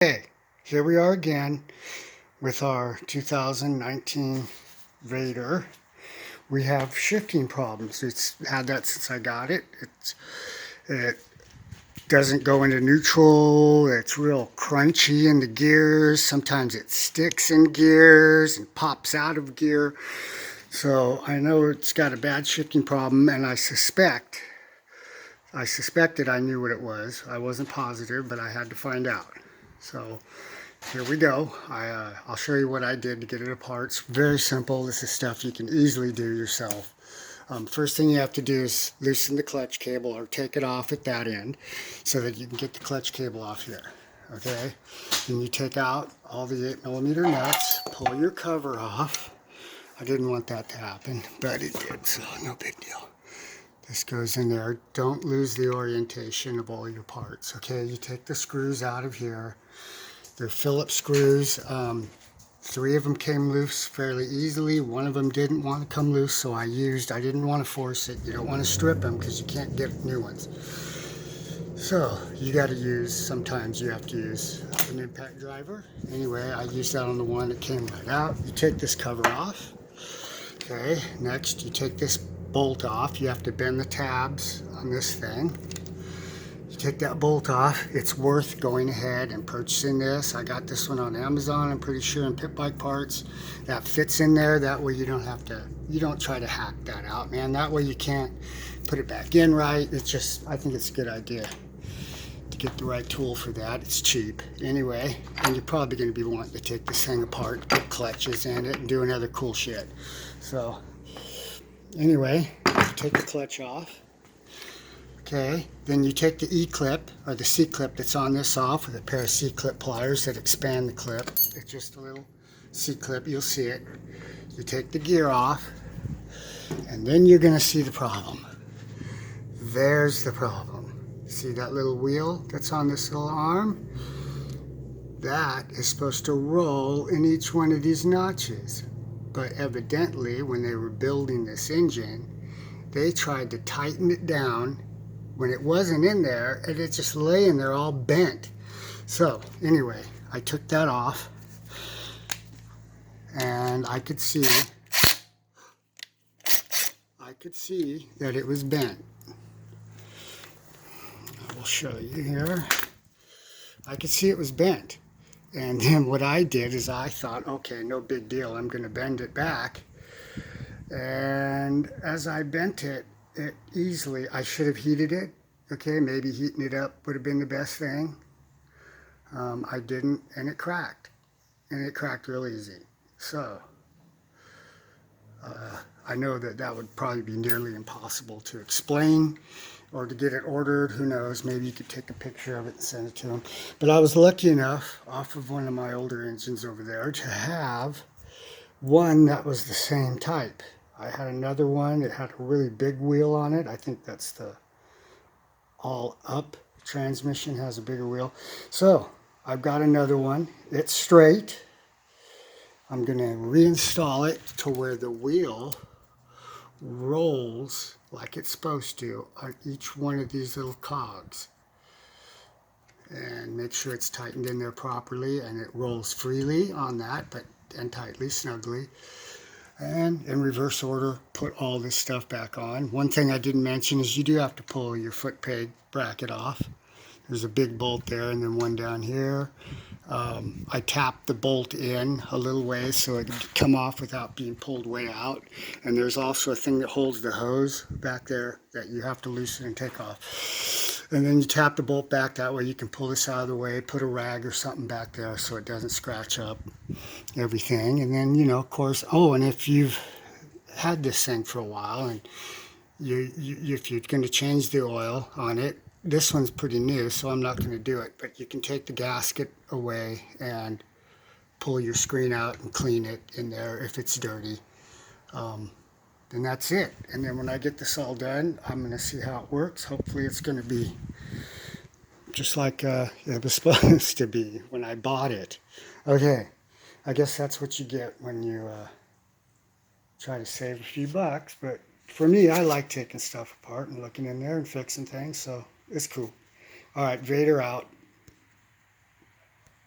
Okay, here we are again with our 2019 Vader. We have shifting problems. It's had that since I got it. It doesn't go into neutral. It's real crunchy in the gears. Sometimes it sticks in gears and pops out of gear. So I know it's got a bad shifting problem, and I suspected I knew what it was. I wasn't positive, but I had to find out. So here we go. I'll show you what I did to get it apart. It's very simple. This is stuff you can easily do yourself. First thing you have to do is loosen the clutch cable or take it off at that end so that you can get the clutch cable off here. Okay? Then you take out all the 8mm nuts, pull your cover off. I didn't want that to happen, but it did, so no big deal. This goes in there. Don't lose the orientation of all your parts. Okay? You take the screws out of here. They're Phillips screws. 3 of them came loose fairly easily. 1 of them didn't want to come loose, so I didn't want to force it. You don't want to strip them because you can't get new ones. So you got to sometimes you have to use an impact driver. Anyway, I used that on the one that came right out. You take this cover off. Okay, next you take this bolt off. You have to bend the tabs on this thing. Take that bolt off. It's worth going ahead and purchasing this. I got this one on Amazon, I'm pretty sure, in Pit Bike Parts. That fits in there. That way you don't try to hack that out, man. That way you can't put it back in right. I think it's a good idea to get the right tool for that. It's cheap anyway, and you're probably going to be wanting to take this thing apart, put clutches in it, and do another cool shit. So anyway, take the clutch off. Okay, then you take the E-clip or the C-clip that's on this off with a pair of C-clip pliers that expand the clip. It's just a little C-clip, you'll see it. You take the gear off, and then you're going to see the problem. There's the problem. See that little wheel that's on this little arm? That is supposed to roll in each one of these notches. But evidently, when they were building this engine, they tried to tighten it down when it wasn't in there, and it's just laying there all bent. So anyway, I took that off, and I could see that it was bent. I will show you here. I could see it was bent. And then what I did is I thought, okay, no big deal. I'm going to bend it back. And as I bent it, I should have heated it. Okay, maybe heating it up would have been the best thing. I didn't, and it cracked. And it cracked real easy. So, I know that would probably be nearly impossible to explain or to get it ordered. Who knows? Maybe you could take a picture of it and send it to them. But I was lucky enough, off of one of my older engines over there, to have one that was the same type. I had another one. It had a really big wheel on it. I think that's the all-up transmission, has a bigger wheel. So I've got another one. It's straight. I'm going to reinstall it to where the wheel rolls like it's supposed to on each one of these little cogs. And make sure it's tightened in there properly and it rolls freely on that, and tightly, snugly. And in reverse order, put all this stuff back on. One thing I didn't mention is you do have to pull your foot peg bracket off. There's a big bolt there and then one down here. I tapped the bolt in a little way so it could come off without being pulled way out. And there's also a thing that holds the hose back there that you have to loosen and take off. And then you tap the bolt back, that way you can pull this out of the way, put a rag or something back there so it doesn't scratch up everything. And then, of course, and if you've had this thing for a while and if you're going to change the oil on it, this one's pretty new, so I'm not going to do it, but you can take the gasket away and pull your screen out and clean it in there if it's dirty. Then that's it. And then when I get this all done, I'm going to see how it works. Hopefully it's going to be just like it was supposed to be when I bought it. Okay, I guess that's what you get when you try to save a few bucks. But for me, I like taking stuff apart and looking in there and fixing things, so it's cool. All right, Vader out.